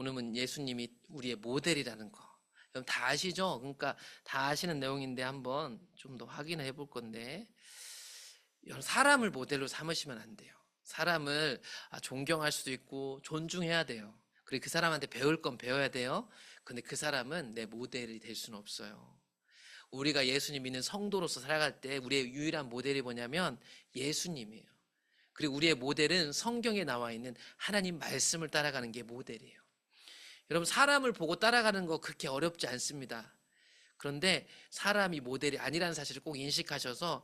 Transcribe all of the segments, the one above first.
그러면 예수님이 우리의 모델이라는 거. 여러분 다 아시죠? 그러니까 다 아시는 내용인데 한번 좀 더 확인해 볼 건데, 여러분 사람을 모델로 삼으시면 안 돼요. 사람을 존경할 수도 있고 존중해야 돼요. 그리고 그 사람한테 배울 건 배워야 돼요. 근데 그 사람은 내 모델이 될 수는 없어요. 우리가 예수님 믿는 성도로서 살아갈 때 우리의 유일한 모델이 뭐냐면 예수님이에요. 그리고 우리의 모델은 성경에 나와 있는 하나님 말씀을 따라가는 게 모델이에요. 여러분 사람을 보고 따라가는 거 그렇게 어렵지 않습니다. 그런데 사람이 모델이 아니라는 사실을 꼭 인식하셔서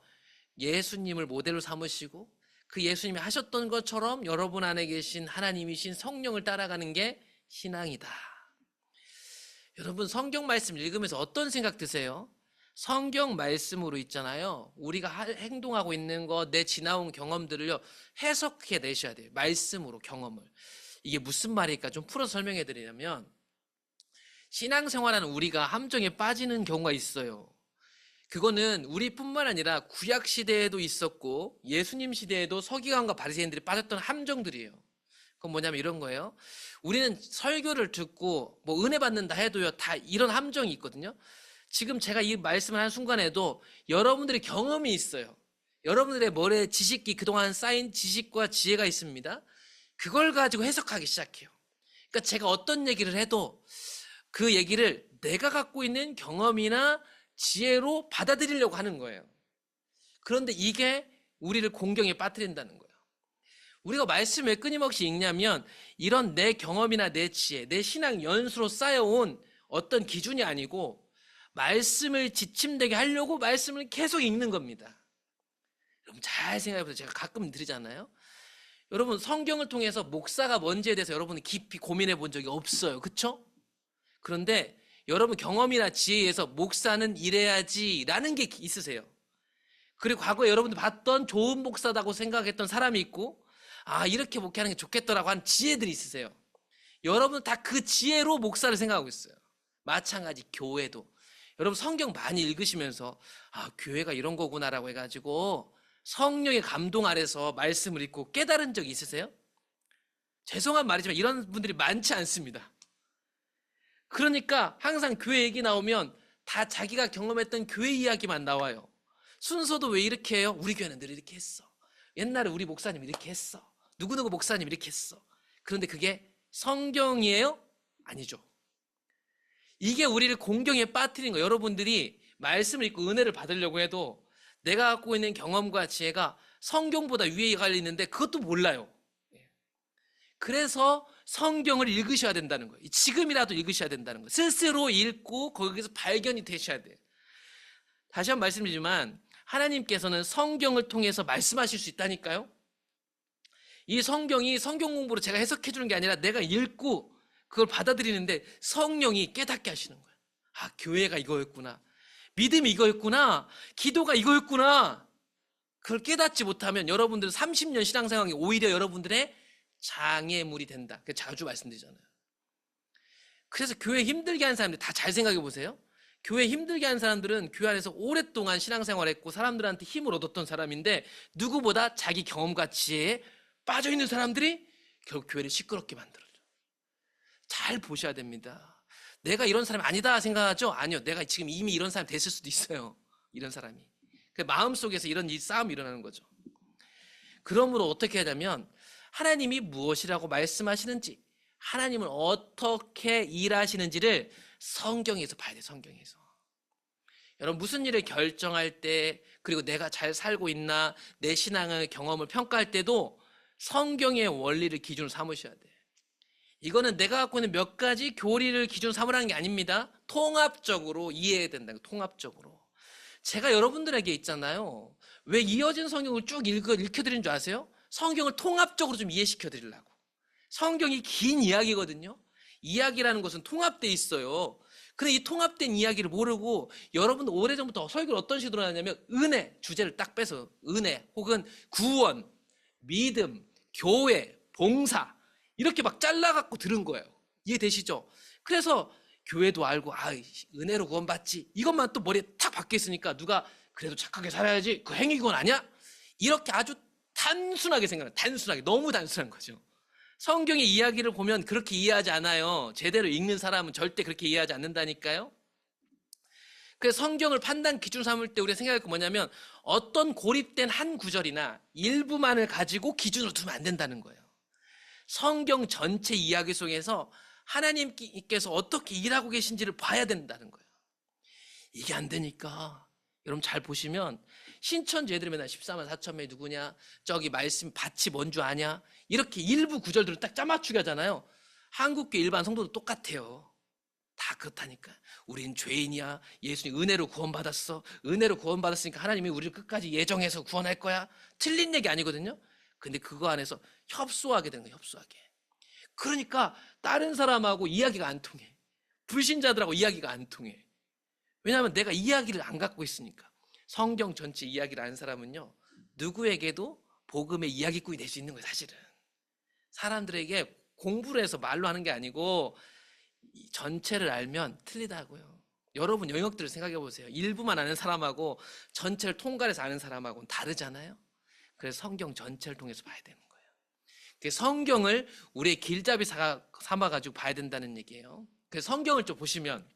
예수님을 모델로 삼으시고 그 예수님이 하셨던 것처럼 여러분 안에 계신 하나님이신 성령을 따라가는 게 신앙이다. 여러분 성경 말씀 읽으면서 어떤 생각 드세요? 성경 말씀으로 있잖아요. 우리가 행동하고 있는 거, 내 지나온 경험들을요 해석해 내셔야 돼요. 말씀으로 경험을. 이게 무슨 말일까 좀 풀어서 설명해 드리려면, 신앙생활하는 우리가 함정에 빠지는 경우가 있어요. 그거는 우리뿐만 아니라 구약 시대에도 있었고 예수님 시대에도 서기관과 바리새인들이 빠졌던 함정들이에요. 그건 뭐냐면 이런 거예요. 우리는 설교를 듣고 뭐 은혜 받는다 해도요 다 이런 함정이 있거든요. 지금 제가 이 말씀을 하는 순간에도 여러분들의 경험이 있어요. 여러분들의 머리에 지식이 그동안 쌓인 지식과 지혜가 있습니다. 그걸 가지고 해석하기 시작해요. 그러니까 제가 어떤 얘기를 해도 그 얘기를 내가 갖고 있는 경험이나 지혜로 받아들이려고 하는 거예요. 그런데 이게 우리를 공경에 빠뜨린다는 거예요. 우리가 말씀을 왜 끊임없이 읽냐면 이런 내 경험이나 내 지혜, 내 신앙 연수로 쌓여온 어떤 기준이 아니고 말씀을 지침되게 하려고 말씀을 계속 읽는 겁니다. 여러분 잘 생각해보세요. 제가 가끔 드리잖아요. 여러분 성경을 통해서 목사가 뭔지에 대해서 여러분이 깊이 고민해 본 적이 없어요. 그렇죠? 그런데 여러분 경험이나 지혜에 의해서 목사는 이래야지 라는 게 있으세요. 그리고 과거에 여러분들 봤던 좋은 목사다고 생각했던 사람이 있고 이렇게 목회하는 게 좋겠더라고 하는 지혜들이 있으세요. 여러분 다 그 지혜로 목사를 생각하고 있어요. 마찬가지 교회도 여러분 성경 많이 읽으시면서 교회가 이런 거구나라고 해가지고 성령의 감동 아래서 말씀을 읽고 깨달은 적이 있으세요? 죄송한 말이지만 이런 분들이 많지 않습니다. 그러니까 항상 교회 얘기 나오면 다 자기가 경험했던 교회 이야기만 나와요. 순서도 왜 이렇게 해요? 우리 교회는 늘 이렇게 했어. 옛날에 우리 목사님 이렇게 했어. 누구누구 목사님 이렇게 했어. 그런데 그게 성경이에요? 아니죠. 이게 우리를 공경에 빠뜨린 거예요. 여러분들이 말씀을 읽고 은혜를 받으려고 해도 내가 갖고 있는 경험과 지혜가 성경보다 위에 갈리는데 그것도 몰라요. 그래서 성경을 읽으셔야 된다는 거예요. 지금이라도 읽으셔야 된다는 거예요. 스스로 읽고 거기서 발견이 되셔야 돼요. 다시 한번 말씀드리지만 하나님께서는 성경을 통해서 말씀하실 수 있다니까요. 이 성경이 성경 공부로 제가 해석해 주는 게 아니라 내가 읽고 그걸 받아들이는데 성령이 깨닫게 하시는 거예요. 교회가 이거였구나. 믿음이 이거였구나. 기도가 이거였구나. 그걸 깨닫지 못하면 여러분들은 30년 신앙생활이 오히려 여러분들의 장애물이 된다. 자주 말씀드리잖아요. 그래서 교회 힘들게 하는 사람들 다 잘 생각해 보세요. 교회 힘들게 하는 사람들은 교회 안에서 오랫동안 신앙생활했고 사람들한테 힘을 얻었던 사람인데 누구보다 자기 경험과 지혜에 빠져있는 사람들이 결국 교회를 시끄럽게 만들어요. 잘 보셔야 됩니다. 내가 이런 사람이 아니다 생각하죠? 아니요. 내가 지금 이미 이런 사람이 됐을 수도 있어요. 이런 사람이. 마음속에서 이런 싸움이 일어나는 거죠. 그러므로 어떻게 하냐면 하나님이 무엇이라고 말씀하시는지, 하나님은 어떻게 일하시는지를 성경에서 봐야 돼요. 성경에서. 여러분 무슨 일을 결정할 때, 그리고 내가 잘 살고 있나, 내 신앙의 경험을 평가할 때도 성경의 원리를 기준으로 삼으셔야 돼요. 이거는 내가 갖고 있는 몇 가지 교리를 기준 삼으라는 게 아닙니다. 통합적으로 이해해야 된다는 거예요. 통합적으로. 제가 여러분들에게 있잖아요. 왜 이어진 성경을 쭉 읽혀드리는 줄 아세요? 성경을 통합적으로 좀 이해시켜 드리려고. 성경이 긴 이야기거든요. 이야기라는 것은 통합되어 있어요. 근데 이 통합된 이야기를 모르고 여러분 오래전부터 설교를 어떤 식으로 하냐면 은혜, 주제를 딱 빼서 은혜 혹은 구원, 믿음, 교회, 봉사 이렇게 막 잘라갖고 들은 거예요. 이해되시죠? 그래서 교회도 알고 은혜로 구원받지 이것만 또 머리에 탁 박혀 있으니까 누가 그래도 착하게 살아야지 그 행위건 아니야? 이렇게 아주 단순하게 생각해요. 단순하게 너무 단순한 거죠. 성경의 이야기를 보면 그렇게 이해하지 않아요. 제대로 읽는 사람은 절대 그렇게 이해하지 않는다니까요. 그래서 성경을 판단 기준 삼을 때 우리가 생각할 거 뭐냐면 어떤 고립된 한 구절이나 일부만을 가지고 기준으로 두면 안 된다는 거예요. 성경 전체 이야기 속에서 하나님께서 어떻게 일하고 계신지를 봐야 된다는 거예요. 이게 안 되니까 여러분 잘 보시면 신천지 애들이 맨날 14만 4천 명이 누구냐, 저기 말씀 밭이 뭔 줄 아냐, 이렇게 일부 구절들을 딱 짜맞추게 하잖아요. 한국교 일반 성도도 똑같아요. 다 그렇다니까. 우린 죄인이야. 예수님 은혜로 구원받았어. 은혜로 구원받았으니까 하나님이 우리를 끝까지 예정해서 구원할 거야. 틀린 얘기 아니거든요. 근데 그거 안에서 협소하게 되는 거예요. 협소하게. 그러니까 다른 사람하고 이야기가 안 통해. 불신자들하고 이야기가 안 통해. 왜냐하면 내가 이야기를 안 갖고 있으니까. 성경 전체 이야기를 아는 사람은요, 누구에게도 복음의 이야기꾼이 될 수 있는 거예요. 사실은 사람들에게 공부를 해서 말로 하는 게 아니고 전체를 알면 틀리다고요. 여러분 영역들을 생각해 보세요. 일부만 아는 사람하고 전체를 통괄해서 아는 사람하고는 다르잖아요. 그래서 성경 전체를 통해서 봐야 되는 거예요. 그래서 성경을 우리의 길잡이 삼아가지고 봐야 된다는 얘기예요. 그래서 성경을 좀 보시면,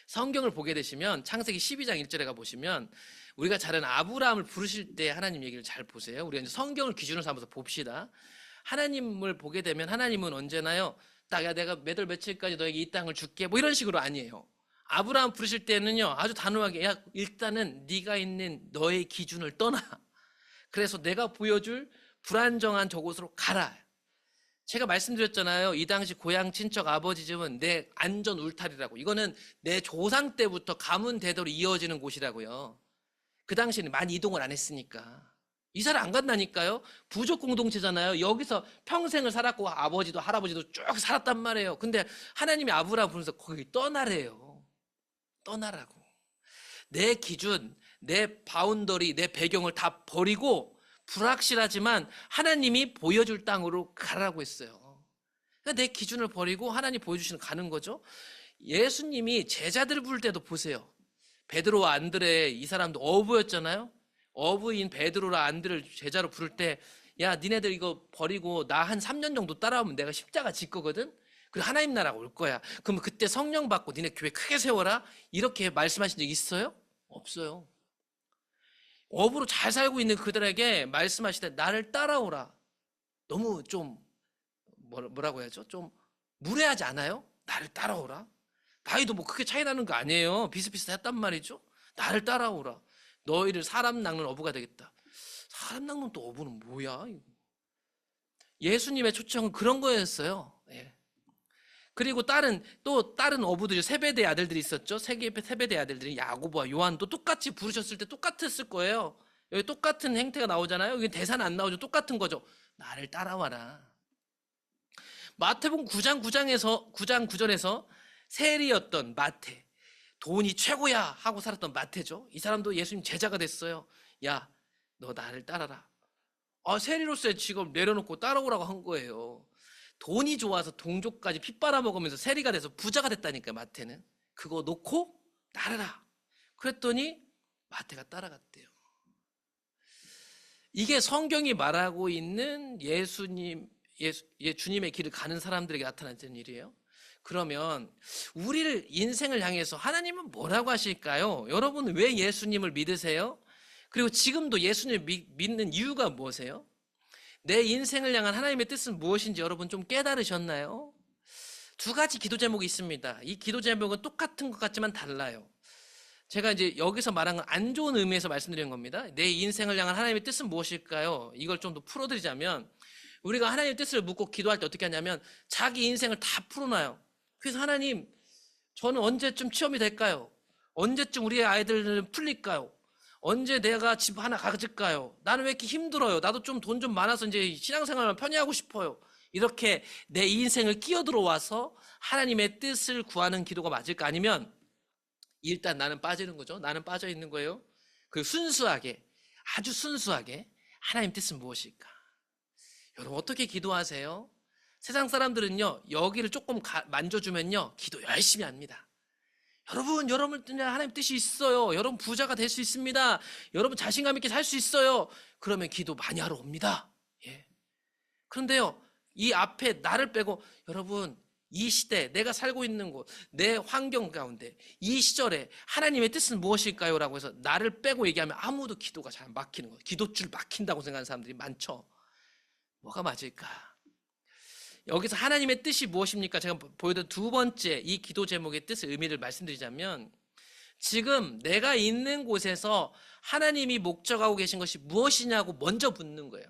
성경을 보게 되시면 창세기 12장 1절에 가보시면 우리가 잘 아는 아브라함을 부르실 때 하나님 얘기를 잘 보세요. 우리가 이제 성경을 기준으로 삼아서 봅시다. 하나님을 보게 되면 하나님은 언제나요, 딱 야 내가 몇 월 며칠까지 너에게 이 땅을 줄게 뭐 이런 식으로 아니에요. 아브라함 부르실 때는요 아주 단호하게, 야 일단은 네가 있는 너의 기준을 떠나. 그래서 내가 보여줄 불안정한 저곳으로 가라. 제가 말씀드렸잖아요. 이 당시 고향 친척 아버지 집은 내 안전 울타리라고. 이거는 내 조상 때부터 가문 대대로 이어지는 곳이라고요. 그 당시에는 많이 이동을 안 했으니까. 이사를 안 간다니까요. 부족 공동체잖아요. 여기서 평생을 살았고 아버지도 할아버지도 쭉 살았단 말이에요. 근데 하나님이 아브라함 부르면서 거기 떠나래요. 떠나라고. 내 기준, 내 바운더리, 내 배경을 다 버리고 불확실하지만 하나님이 보여줄 땅으로 가라고 했어요. 그러니까 내 기준을 버리고 하나님 보여주시는 가는 거죠. 예수님이 제자들을 부를 때도 보세요. 베드로와 안드레, 이 사람도 어부였잖아요. 어부인 베드로와 안드레를 제자로 부를 때, 야 니네들 이거 버리고 나 한 3년 정도 따라오면 내가 십자가 질 거거든. 그리고 하나님 나라가 올 거야. 그럼 그때 성령 받고 니네 교회 크게 세워라. 이렇게 말씀하신 적 있어요? 없어요. 어부로 잘 살고 있는 그들에게 말씀하시되 나를 따라오라. 너무 좀 뭐라고 해야죠? 좀 무례하지 않아요? 나를 따라오라. 나이도 뭐 크게 차이 나는 거 아니에요. 비슷비슷했단 말이죠. 나를 따라오라. 너희를 사람 낚는 어부가 되겠다. 사람 낚는 또 어부는 뭐야? 예수님의 초청은 그런 거였어요. 예. 그리고 다른 어부들이, 세베대 아들들이 있었죠. 세베대 아들들이 야고보와 요한도 똑같이 부르셨을 때 똑같았을 거예요. 여기 똑같은 행태가 나오잖아요. 여기 대사는 안 나오죠. 똑같은 거죠. 나를 따라와라. 마태복음 9장 9절에서 세리였던 마태, 돈이 최고야 하고 살았던 마태죠. 이 사람도 예수님 제자가 됐어요. 야, 너 나를 따라라. 세리로서의 직업 내려놓고 따라오라고 한 거예요. 돈이 좋아서 동족까지 피 빨아먹으면서 세리가 돼서 부자가 됐다니까. 마태는 그거 놓고 따르라 그랬더니 마태가 따라갔대요. 이게 성경이 말하고 있는 주님의 길을 가는 사람들에게 나타나는 일이에요. 그러면 우리를 인생을 향해서 하나님은 뭐라고 하실까요? 여러분은 왜 예수님을 믿으세요? 그리고 지금도 예수님을 믿는 이유가 무엇이에요? 내 인생을 향한 하나님의 뜻은 무엇인지 여러분 좀 깨달으셨나요? 두 가지 기도 제목이 있습니다. 이 기도 제목은 똑같은 것 같지만 달라요. 제가 이제 여기서 말한 건 안 좋은 의미에서 말씀드리는 겁니다. 내 인생을 향한 하나님의 뜻은 무엇일까요? 이걸 좀 더 풀어드리자면, 우리가 하나님의 뜻을 묻고 기도할 때 어떻게 하냐면 자기 인생을 다 풀어놔요. 그래서 하나님, 저는 언제쯤 취업이 될까요? 언제쯤 우리의 아이들은 풀릴까요? 언제 내가 집 하나 가질까요? 나는 왜 이렇게 힘들어요? 나도 좀 돈 좀 많아서 이제 신앙생활을 편히 하고 싶어요. 이렇게 내 인생을 끼어들어와서 하나님의 뜻을 구하는 기도가 맞을까? 아니면 일단 나는 빠지는 거죠. 나는 빠져 있는 거예요. 그 순수하게, 아주 순수하게 하나님 뜻은 무엇일까? 여러분 어떻게 기도하세요? 세상 사람들은요, 여기를 조금 만져주면요 기도 열심히 합니다. 여러분 하나님 뜻이 있어요. 여러분 부자가 될 수 있습니다. 여러분 자신감 있게 살 수 있어요. 그러면 기도 많이 하러 옵니다. 예. 그런데요, 이 앞에 나를 빼고, 여러분, 이 시대, 내가 살고 있는 곳, 내 환경 가운데 이 시절에 하나님의 뜻은 무엇일까요? 라고 해서 나를 빼고 얘기하면 아무도 기도가 잘 막히는 거예요. 기도줄 막힌다고 생각하는 사람들이 많죠. 뭐가 맞을까? 여기서 하나님의 뜻이 무엇입니까? 제가 보여드린 두 번째 이 기도 제목의 뜻의 의미를 말씀드리자면, 지금 내가 있는 곳에서 하나님이 목적하고 계신 것이 무엇이냐고 먼저 묻는 거예요.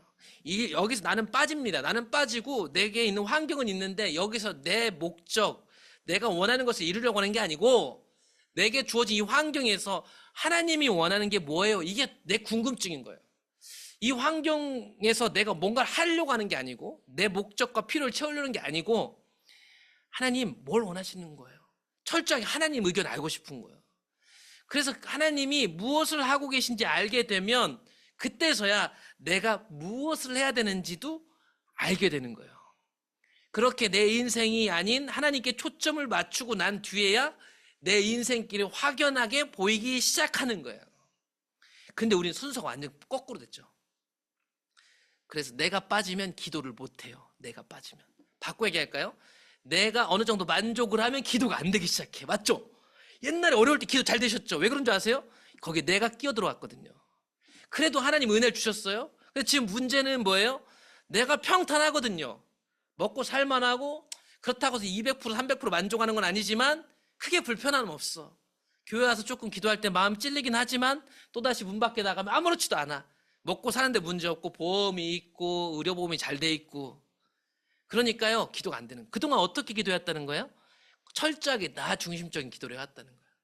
여기서 나는 빠집니다. 나는 빠지고 내게 있는 환경은 있는데, 여기서 내 목적, 내가 원하는 것을 이루려고 하는 게 아니고, 내게 주어진 이 환경에서 하나님이 원하는 게 뭐예요? 이게 내 궁금증인 거예요. 이 환경에서 내가 뭔가를 하려고 하는 게 아니고, 내 목적과 필요를 채우려는 게 아니고, 하나님 뭘 원하시는 거예요? 철저하게 하나님 의견 알고 싶은 거예요. 그래서 하나님이 무엇을 하고 계신지 알게 되면 그때서야 내가 무엇을 해야 되는지도 알게 되는 거예요. 그렇게 내 인생이 아닌 하나님께 초점을 맞추고 난 뒤에야 내 인생길이 확연하게 보이기 시작하는 거예요. 근데 우리는 순서가 완전 거꾸로 됐죠. 그래서 내가 빠지면 기도를 못해요. 내가 빠지면. 바꿔 얘기할까요? 내가 어느 정도 만족을 하면 기도가 안 되기 시작해. 맞죠? 옛날에 어려울 때 기도 잘 되셨죠? 왜 그런 줄 아세요? 거기에 내가 끼어들어왔거든요. 그래도 하나님 은혜를 주셨어요. 근데 지금 문제는 뭐예요? 내가 평탄하거든요. 먹고 살만하고, 그렇다고 해서 200% 300% 만족하는 건 아니지만 크게 불편함은 없어. 교회 와서 조금 기도할 때 마음 찔리긴 하지만 또다시 문 밖에 나가면 아무렇지도 않아. 먹고 사는데 문제 없고, 보험이 있고, 의료보험이 잘 돼 있고. 그러니까요, 기도가 안 되는 거예요. 그동안 어떻게 기도했다는 거예요? 철저하게 나 중심적인 기도를 해왔다는 거예요.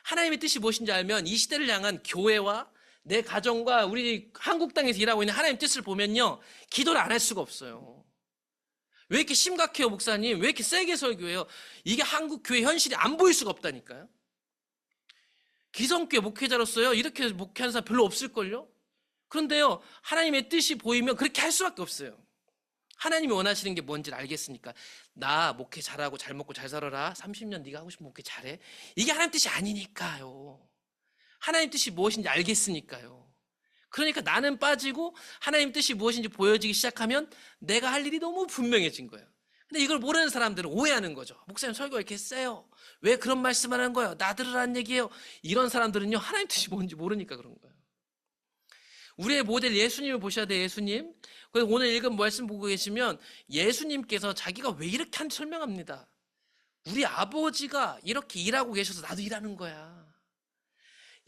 하나님의 뜻이 무엇인지 알면 이 시대를 향한 교회와 내 가정과 우리 한국 땅에서 일하고 있는 하나님의 뜻을 보면요, 기도를 안 할 수가 없어요. 왜 이렇게 심각해요, 목사님? 왜 이렇게 세게 설교해요? 이게 한국 교회 현실이 안 보일 수가 없다니까요. 기성교회 목회자로서요, 이렇게 목회하는 사람 별로 없을걸요? 그런데요, 하나님의 뜻이 보이면 그렇게 할 수밖에 없어요. 하나님이 원하시는 게 뭔지를 알겠으니까. 나 목회 잘하고 잘 먹고 잘 살아라. 30년 네가 하고 싶은 목회 잘해. 이게 하나님 뜻이 아니니까요. 하나님 뜻이 무엇인지 알겠으니까요. 그러니까 나는 빠지고 하나님 뜻이 무엇인지 보여지기 시작하면 내가 할 일이 너무 분명해진 거예요. 근데 이걸 모르는 사람들은 오해하는 거죠. 목사님 설교가 이렇게 세요. 왜 그런 말씀을 하는 거예요? 나 들으라는 얘기예요. 이런 사람들은요, 하나님 뜻이 뭔지 모르니까 그런 거예요. 우리의 모델 예수님을 보셔야 돼요. 예수님. 그래서 오늘 읽은 말씀 보고 계시면 예수님께서 자기가 왜 이렇게 한지 설명합니다. 우리 아버지가 이렇게 일하고 계셔서 나도 일하는 거야.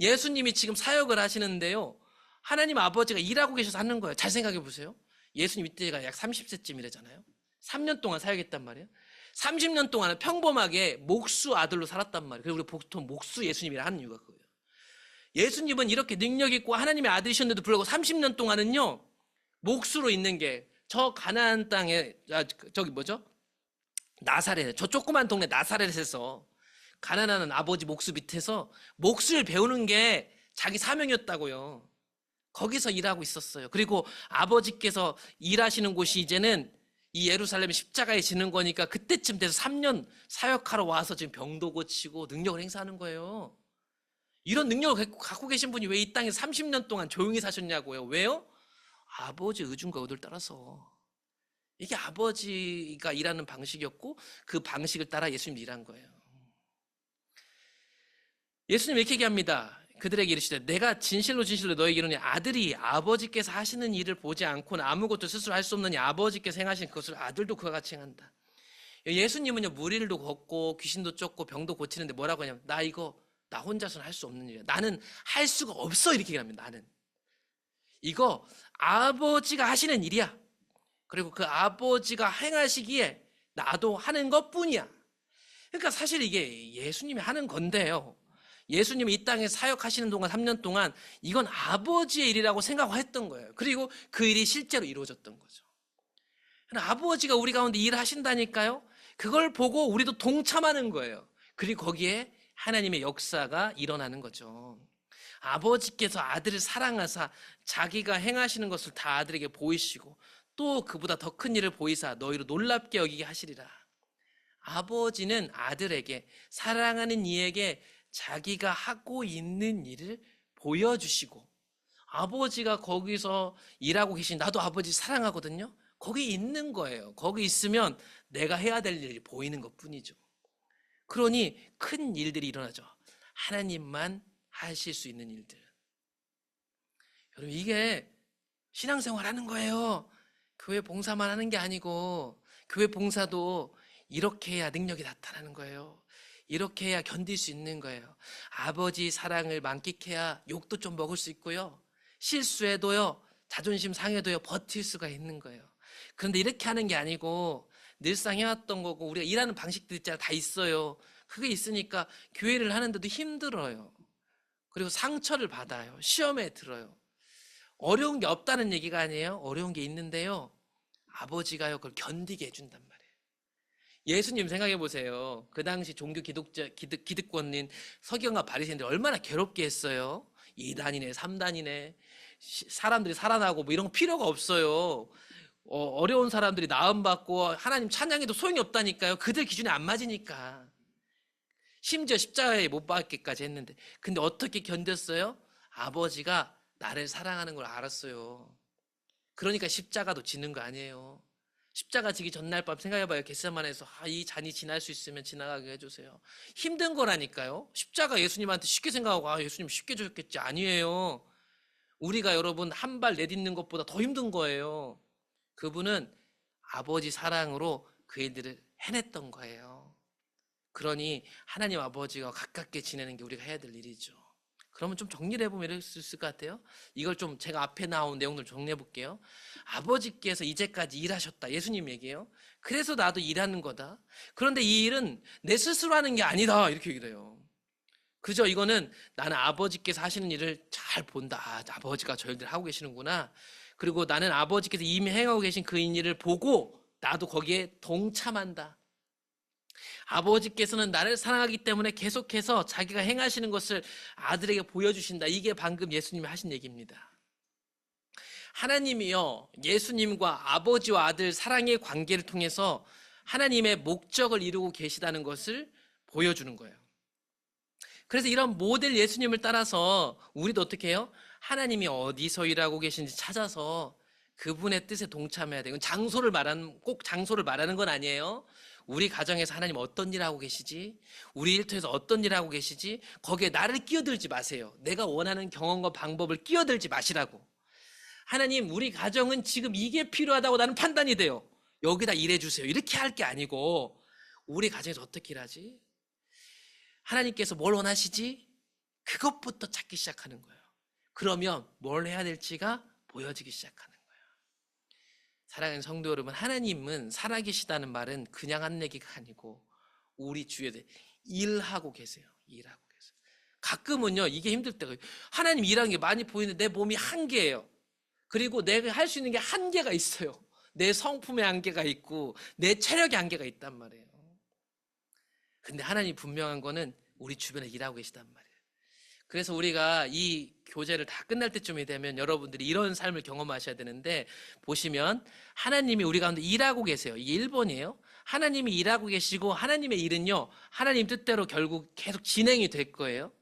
예수님이 지금 사역을 하시는데요, 하나님 아버지가 일하고 계셔서 하는 거예요. 잘 생각해 보세요. 예수님 이때가 약 30세쯤이래잖아요. 3년 동안 사역했단 말이에요. 30년 동안은 평범하게 목수 아들로 살았단 말이에요. 그리고 우리 보통 목수 예수님이라 하는 이유가 그거예요. 예수님은 이렇게 능력 있고 하나님의 아들이셨는데도 불구하고 30년 동안은요, 목수로 있는 게 저 가나안 땅에, 저기 뭐죠? 나사렛, 저 조그만 동네 나사렛에서 가난한 아버지 목수 밑에서 목수를 배우는 게 자기 사명이었다고요. 거기서 일하고 있었어요. 그리고 아버지께서 일하시는 곳이 이제는 이 예루살렘 십자가에 지는 거니까 그때쯤 돼서 3년 사역하러 와서 지금 병도 고치고 능력을 행사하는 거예요. 이런 능력을 갖고 계신 분이 왜 이 땅에 30년 동안 조용히 사셨냐고요. 왜요? 아버지 의중과 의도를 따라서. 이게 아버지가 일하는 방식이었고 그 방식을 따라 예수님이 일한 거예요. 예수님 이렇게 얘기합니다. 그들에게 이르시되 내가 진실로 진실로 너에게 이르노니 아들이 아버지께서 하시는 일을 보지 않고는 아무것도 스스로 할 수 없느니 아버지께서 행하신 그것을 아들도 그와 같이 행한다. 예수님은요, 무리를 걷고 귀신도 쫓고 병도 고치는데 뭐라고 하냐면 나 혼자서는 할 수 없는 일이야. 나는 할 수가 없어. 이렇게 얘기합니다. 나는. 이거 아버지가 하시는 일이야. 그리고 그 아버지가 행하시기에 나도 하는 것뿐이야. 그러니까 사실 이게 예수님이 하는 건데요, 예수님이 이 땅에 사역하시는 동안 3년 동안 이건 아버지의 일이라고 생각했던 거예요. 그리고 그 일이 실제로 이루어졌던 거죠. 아버지가 우리 가운데 일하신다니까요. 그걸 보고 우리도 동참하는 거예요. 그리고 거기에 하나님의 역사가 일어나는 거죠. 아버지께서 아들을 사랑하사 자기가 행하시는 것을 다 아들에게 보이시고 또 그보다 더 큰 일을 보이사 너희로 놀랍게 여기게 하시리라. 아버지는 아들에게, 사랑하는 이에게 자기가 하고 있는 일을 보여주시고, 아버지가 거기서 일하고 계신, 나도 아버지 사랑하거든요. 거기 있는 거예요. 거기 있으면 내가 해야 될 일이 보이는 것뿐이죠. 그러니 큰 일들이 일어나죠. 하나님만 하실 수 있는 일들. 여러분, 이게 신앙생활 하는 거예요. 교회 봉사만 하는 게 아니고, 교회 봉사도 이렇게 해야 능력이 나타나는 거예요. 이렇게 해야 견딜 수 있는 거예요. 아버지 사랑을 만끽해야 욕도 좀 먹을 수 있고요. 실수해도요, 자존심 상해도요, 버틸 수가 있는 거예요. 그런데 이렇게 하는 게 아니고, 늘상 해왔던 거고, 우리가 일하는 방식들 있잖아요. 다 있어요. 그게 있으니까 교회를 하는데도 힘들어요. 그리고 상처를 받아요. 시험에 들어요. 어려운 게 없다는 얘기가 아니에요. 어려운 게 있는데요. 아버지가요, 그걸 견디게 해준단 말이에요. 예수님 생각해 보세요. 그 당시 종교 기득권인 서기관과 바리새인들 얼마나 괴롭게 했어요. 2단이네, 3단이네. 사람들이 살아나고 뭐 이런 거 필요가 없어요. 어려운 사람들이 나음받고 하나님 찬양해도 소용이 없다니까요. 그들 기준에 안 맞으니까. 심지어 십자가에 못 박기까지 했는데. 근데 어떻게 견뎠어요? 아버지가 나를 사랑하는 걸 알았어요. 그러니까 십자가도 지는 거 아니에요. 십자가 지기 전날 밤 생각해봐요. 겟세마네에서 이 잔이 지날 수 있으면 지나가게 해주세요. 힘든 거라니까요. 십자가 예수님한테 쉽게 생각하고 예수님 쉽게 주셨겠지. 아니에요. 우리가 여러분 한 발 내딛는 것보다 더 힘든 거예요. 그분은 아버지 사랑으로 그 일들을 해냈던 거예요. 그러니 하나님 아버지가 가깝게 지내는 게 우리가 해야 될 일이죠. 그러면 좀 정리를 해보면 이럴 수 있을 것 같아요. 이걸 좀 제가 앞에 나온 내용들 정리해 볼게요. 아버지께서 이제까지 일하셨다. 예수님 얘기예요. 그래서 나도 일하는 거다. 그런데 이 일은 내 스스로 하는 게 아니다. 이렇게 얘기를 해요. 그죠? 이거는 나는 아버지께서 하시는 일을 잘 본다. 아버지가 저 일들 하고 계시는구나. 그리고 나는 아버지께서 이미 행하고 계신 그 일을 보고 나도 거기에 동참한다. 아버지께서는 나를 사랑하기 때문에 계속해서 자기가 행하시는 것을 아들에게 보여주신다. 이게 방금 예수님이 하신 얘기입니다. 하나님이요, 예수님과 아버지와 아들 사랑의 관계를 통해서 하나님의 목적을 이루고 계시다는 것을 보여주는 거예요. 그래서 이런 모델 예수님을 따라서 우리도 어떻게 해요? 하나님이 어디서 일하고 계신지 찾아서 그분의 뜻에 동참해야 돼요. 꼭 장소를 말하는 건 아니에요. 우리 가정에서 하나님 어떤 일 하고 계시지? 우리 일터에서 어떤 일 하고 계시지? 거기에 나를 끼어들지 마세요. 내가 원하는 경험과 방법을 끼어들지 마시라고. 하나님, 우리 가정은 지금 이게 필요하다고 나는 판단이 돼요. 여기다 일해주세요. 이렇게 할 게 아니고 우리 가정에서 어떻게 일하지? 하나님께서 뭘 원하시지? 그것부터 찾기 시작하는 거예요. 그러면 뭘 해야 될지가 보여지기 시작하는 거예요. 사랑하는 성도 여러분, 하나님은 살아계시다는 말은 그냥 한 얘기가 아니고 우리 주위에 일하고 계세요. 일하고 계세요. 가끔은요, 이게 힘들 때가 하나님 일하는 게 많이 보이는데 내 몸이 한계예요. 그리고 내가 할 수 있는 게 한계가 있어요. 내 성품의 한계가 있고 내 체력의 한계가 있단 말이에요. 근데 하나님 분명한 거는 우리 주변에 일하고 계시단 말이에요. 그래서 우리가 이 교제를 다 끝날 때쯤이 되면 여러분들이 이런 삶을 경험하셔야 되는데, 보시면 하나님이 우리 가운데 일하고 계세요. 이게 1번이에요. 하나님이 일하고 계시고 하나님의 일은요, 하나님 뜻대로 결국 계속 진행이 될 거예요.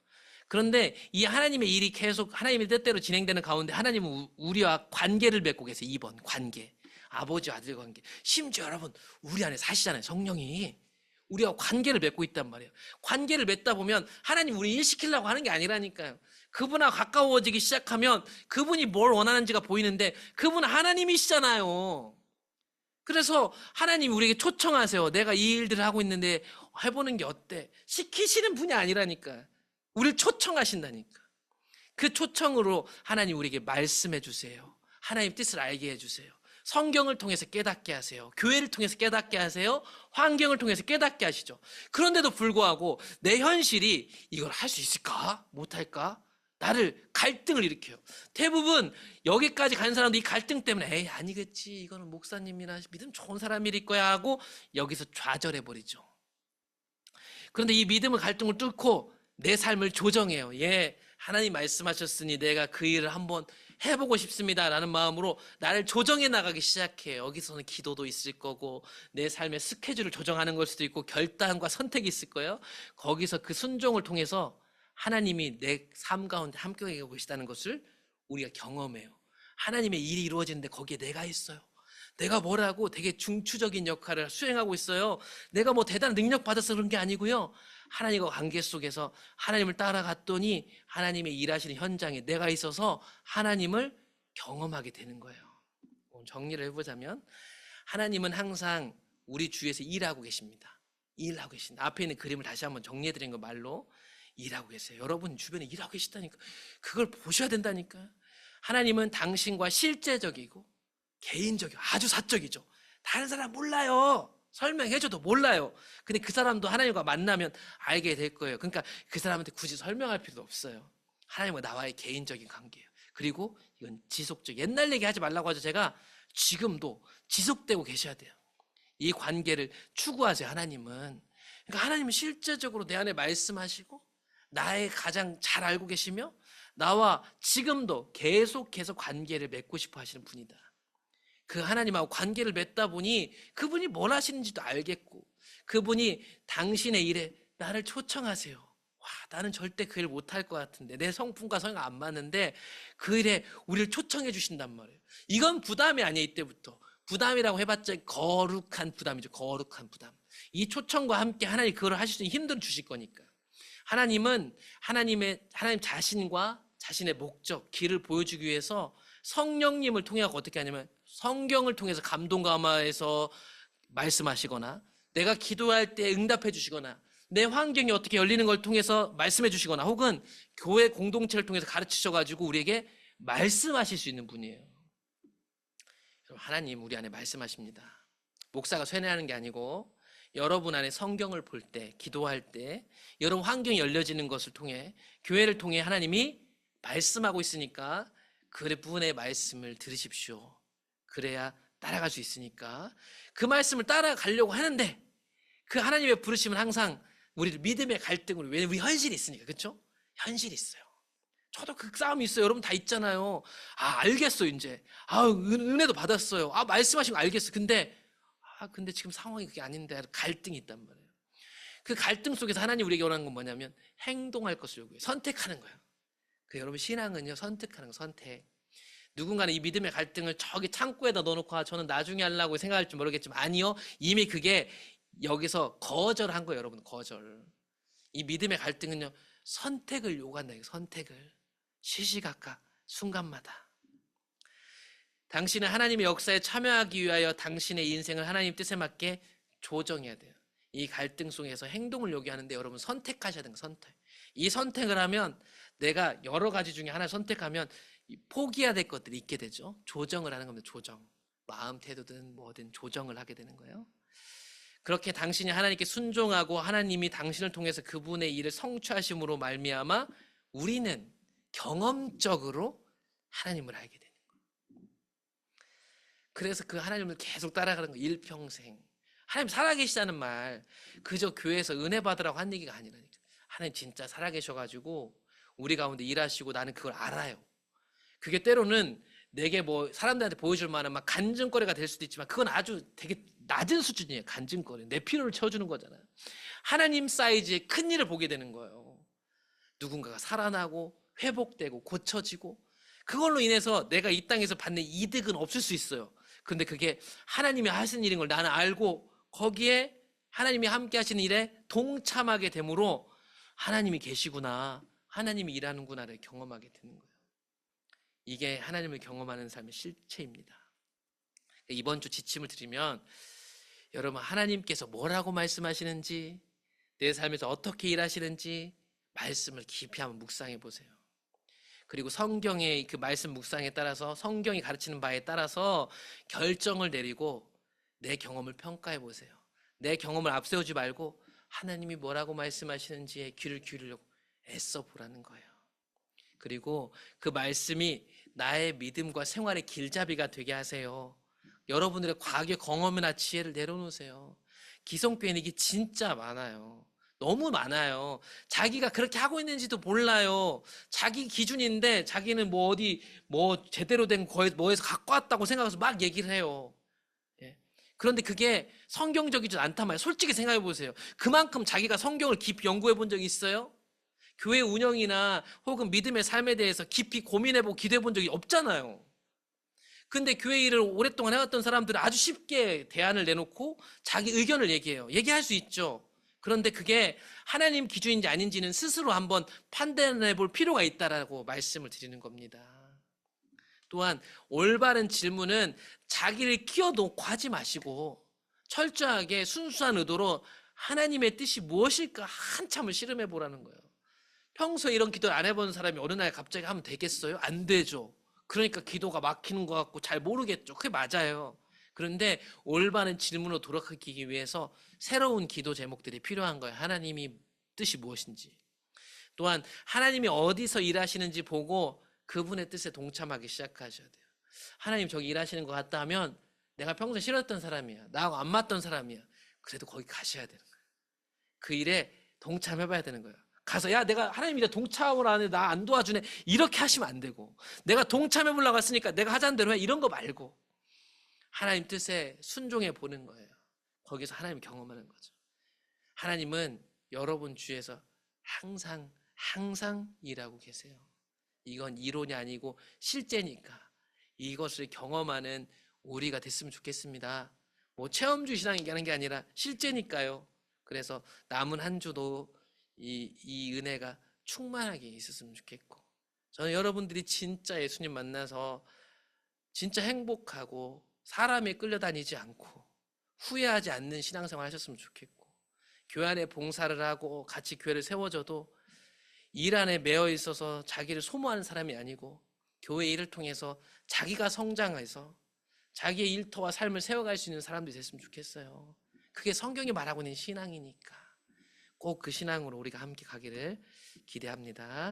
그런데 이 하나님의 일이 계속 하나님의 뜻대로 진행되는 가운데 하나님은 우리와 관계를 맺고 계세요. 2번 관계. 아버지와 아들 관계. 심지어 여러분 우리 안에 사시잖아요. 성령이. 우리가 관계를 맺고 있단 말이에요. 관계를 맺다 보면 하나님 우리 일 시키려고 하는 게 아니라니까요. 그분하고 가까워지기 시작하면 그분이 뭘 원하는지가 보이는데 그분은 하나님이시잖아요. 그래서 하나님이 우리에게 초청하세요. 내가 이 일들을 하고 있는데 해보는 게 어때? 시키시는 분이 아니라니까. 우리를 초청하신다니까. 그 초청으로 하나님 우리에게 말씀해 주세요. 하나님 뜻을 알게 해주세요. 성경을 통해서 깨닫게 하세요. 교회를 통해서 깨닫게 하세요. 환경을 통해서 깨닫게 하시죠. 그런데도 불구하고 내 현실이 이걸 할 수 있을까? 못할까? 나를 갈등을 일으켜요. 대부분 여기까지 간 사람도 이 갈등 때문에 에이 아니겠지, 이거는 목사님이나 믿음 좋은 사람일 거야 하고 여기서 좌절해버리죠. 그런데 이 믿음의 갈등을 뚫고 내 삶을 조정해요. 예, 하나님 말씀하셨으니 내가 그 일을 한번 해보고 싶습니다 라는 마음으로 나를 조정해 나가기 시작해요. 여기서는 기도도 있을 거고 내 삶의 스케줄을 조정하는 걸 수도 있고 결단과 선택이 있을 거예요. 거기서 그 순종을 통해서 하나님이 내 삶 가운데 함께 계시다는 것을 우리가 경험해요. 하나님의 일이 이루어지는데 거기에 내가 있어요. 내가 뭐라고 되게 중추적인 역할을 수행하고 있어요. 내가 뭐 대단한 능력 받아서 그런 게 아니고요. 하나님과 관계 속에서 하나님을 따라갔더니 하나님의 일하시는 현장에 내가 있어서 하나님을 경험하게 되는 거예요. 정리를 해보자면 하나님은 항상 우리 주위에서 일하고 계십니다. 일하고 계신다. 앞에 있는 그림을 다시 한번 정리해드린 거 말로 일하고 계세요. 여러분 주변에 일하고 계시다니까. 그걸 보셔야 된다니까. 하나님은 당신과 실제적이고 개인적이고 아주 사적이죠. 다른 사람 몰라요. 설명해줘도 몰라요. 근데 그 사람도 하나님과 만나면 알게 될 거예요. 그러니까 그 사람한테 굳이 설명할 필요도 없어요. 하나님과 나와의 개인적인 관계예요. 그리고 이건 지속적. 옛날 얘기하지 말라고 하죠. 제가 지금도 지속되고 계셔야 돼요. 이 관계를 추구하세요. 하나님은. 그러니까 하나님은 실제적으로 내 안에 말씀하시고 나의 가장 잘 알고 계시며 나와 지금도 계속해서 관계를 맺고 싶어 하시는 분이다. 그 하나님하고 관계를 맺다 보니 그분이 뭘 하시는지도 알겠고 그분이 당신의 일에 나를 초청하세요. 와, 나는 절대 그 일 못할 것 같은데 내 성품과 성향 안 맞는데 그 일에 우리를 초청해 주신단 말이에요. 이건 부담이 아니에요. 이때부터 부담이라고 해봤자 거룩한 부담이죠. 거룩한 부담. 이 초청과 함께 하나님 그걸 하실 수 있는 힘든 주실 거니까. 하나님은 하나님 자신과 자신의 목적, 길을 보여주기 위해서 성령님을 통해 어떻게 하냐면 성경을 통해서 감동 감화해서 말씀하시거나 내가 기도할 때 응답해 주시거나 내 환경이 어떻게 열리는 걸 통해서 말씀해 주시거나 혹은 교회 공동체를 통해서 가르치셔가지고 우리에게 말씀하실 수 있는 분이에요. 하나님 우리 안에 말씀하십니다. 목사가 쇠뇌하는 게 아니고 여러분 안에 성경을 볼 때, 기도할 때 여러분 환경이 열려지는 것을 통해 교회를 통해 하나님이 말씀하고 있으니까 그분의 말씀을 들으십시오. 그래야 따라갈 수 있으니까 그 말씀을 따라가려고 하는데 그 하나님의 부르심은 항상 우리를 믿음의 갈등으로 왜냐면 우리 현실이 있으니까 그렇죠? 현실이 있어요. 저도 그 싸움이 있어요. 여러분 다 있잖아요. 아 알겠어 이제. 아 은혜도 받았어요. 아 말씀하신 거 알겠어. 근데 지금 상황이 그게 아닌데 갈등이 있단 말이에요. 그 갈등 속에서 하나님 우리에게 원하는 건 뭐냐면 행동할 것을 요구해요. 선택하는 거예요. 그 여러분 신앙은요 선택하는 거 선택. 누군가는 이 믿음의 갈등을 저기 창고에다 넣어놓고 저는 나중에 하려고 생각할지 모르겠지만 아니요. 이미 그게 여기서 거절한 거예요. 여러분 거절. 이 믿음의 갈등은요 선택을 요구한다. 선택을 시시각각 순간마다 당신은 하나님의 역사에 참여하기 위하여 당신의 인생을 하나님 뜻에 맞게 조정해야 돼요. 이 갈등 속에서 행동을 요구하는데 여러분 선택하셔야 되는 거예요. 선택. 이 선택을 하면 내가 여러 가지 중에 하나 선택하면 포기해야 될 것들이 있게 되죠. 조정을 하는 겁니다. 조정. 마음 태도든 뭐든 조정을 하게 되는 거예요. 그렇게 당신이 하나님께 순종하고 하나님이 당신을 통해서 그분의 일을 성취하심으로 말미암아 우리는 경험적으로 하나님을 알게 되는 거예요. 그래서 그 하나님을 계속 따라가는 거예요. 일평생. 하나님 살아계시다는 말 그저 교회에서 은혜 받으라고 한 얘기가 아니라니까. 하나님 진짜 살아계셔가지고 우리 가운데 일하시고 나는 그걸 알아요. 그게 때로는 내게 뭐 사람들한테 보여줄 만한 막 간증거리가 될 수도 있지만 그건 아주 되게 낮은 수준이에요. 간증거리. 내 필요를 채워주는 거잖아요. 하나님 사이즈의 큰 일을 보게 되는 거예요. 누군가가 살아나고 회복되고 고쳐지고 그걸로 인해서 내가 이 땅에서 받는 이득은 없을 수 있어요. 근데 그게 하나님이 하시는 일인 걸 나는 알고 거기에 하나님이 함께 하시는 일에 동참하게 되므로 하나님이 계시구나. 하나님이 일하는구나를 경험하게 되는 거예요. 이게 하나님을 경험하는 삶의 실체입니다. 이번 주 지침을 드리면 여러분 하나님께서 뭐라고 말씀하시는지 내 삶에서 어떻게 일하시는지 말씀을 깊이 한번 묵상해 보세요. 그리고 성경의 그 말씀 묵상에 따라서 성경이 가르치는 바에 따라서 결정을 내리고 내 경험을 평가해 보세요. 내 경험을 앞세우지 말고 하나님이 뭐라고 말씀하시는지에 귀를 기울이려고 애써 보라는 거예요. 그리고 그 말씀이 나의 믿음과 생활의 길잡이가 되게 하세요. 여러분들의 과거의 경험이나 지혜를 내려놓으세요. 기성교회는 이게 진짜 많아요. 너무 많아요. 자기가 그렇게 하고 있는지도 몰라요. 자기 기준인데 자기는 뭐 어디 뭐 제대로 된 뭐에서 갖고 왔다고 생각해서 막 얘기를 해요. 예. 그런데 그게 성경적이지 않단 말이에요. 솔직히 생각해 보세요. 그만큼 자기가 성경을 깊이 연구해 본 적이 있어요? 교회 운영이나 혹은 믿음의 삶에 대해서 깊이 고민해보고 기도해 본 적이 없잖아요. 근데 교회 일을 오랫동안 해왔던 사람들은 아주 쉽게 대안을 내놓고 자기 의견을 얘기해요. 얘기할 수 있죠. 그런데 그게 하나님 기준인지 아닌지는 스스로 한번 판단해 볼 필요가 있다라고 말씀을 드리는 겁니다. 또한 올바른 질문은 자기를 끼워놓고 하지 마시고 철저하게 순수한 의도로 하나님의 뜻이 무엇일까 한참을 실험해 보라는 거예요. 평소에 이런 기도를 안 해본 사람이 어느 날 갑자기 하면 되겠어요? 안 되죠. 그러니까 기도가 막히는 것 같고 잘 모르겠죠. 그게 맞아요. 그런데 올바른 질문으로 돌아가기 위해서 새로운 기도 제목들이 필요한 거예요. 하나님이 뜻이 무엇인지. 또한 하나님이 어디서 일하시는지 보고 그분의 뜻에 동참하기 시작하셔야 돼요. 하나님 저기 일하시는 것 같다 하면 내가 평소에 싫었던 사람이야. 나하고 안 맞던 사람이야. 그래도 거기 가셔야 되는 거예요. 그 일에 동참해봐야 되는 거예요. 가서 야 내가 하나님 일에 동참을 안 해. 나 안 도와주네. 이렇게 하시면 안 되고 내가 동참해보려고 했으니까 내가 하자는 대로 해. 이런 거 말고 하나님 뜻에 순종해 보는 거예요. 거기서 하나님 경험하는 거죠. 하나님은 여러분 주위에서 항상 일하고 계세요. 이건 이론이 아니고 실제니까 이것을 경험하는 우리가 됐으면 좋겠습니다. 뭐 체험주의 신앙 얘기하는 게 아니라 실제니까요. 그래서 남은 한 주도 이 은혜가 충만하게 있었으면 좋겠고, 저는 여러분들이 진짜 예수님 만나서 진짜 행복하고 사람에 끌려다니지 않고 후회하지 않는 신앙생활 하셨으면 좋겠고, 교회 안에 봉사를 하고 같이 교회를 세워줘도 일 안에 매여 있어서 자기를 소모하는 사람이 아니고 교회 일을 통해서 자기가 성장해서 자기의 일터와 삶을 세워갈 수 있는 사람들이 됐으면 좋겠어요. 그게 성경이 말하고 있는 신앙이니까 꼭 그 신앙으로 우리가 함께 가기를 기대합니다.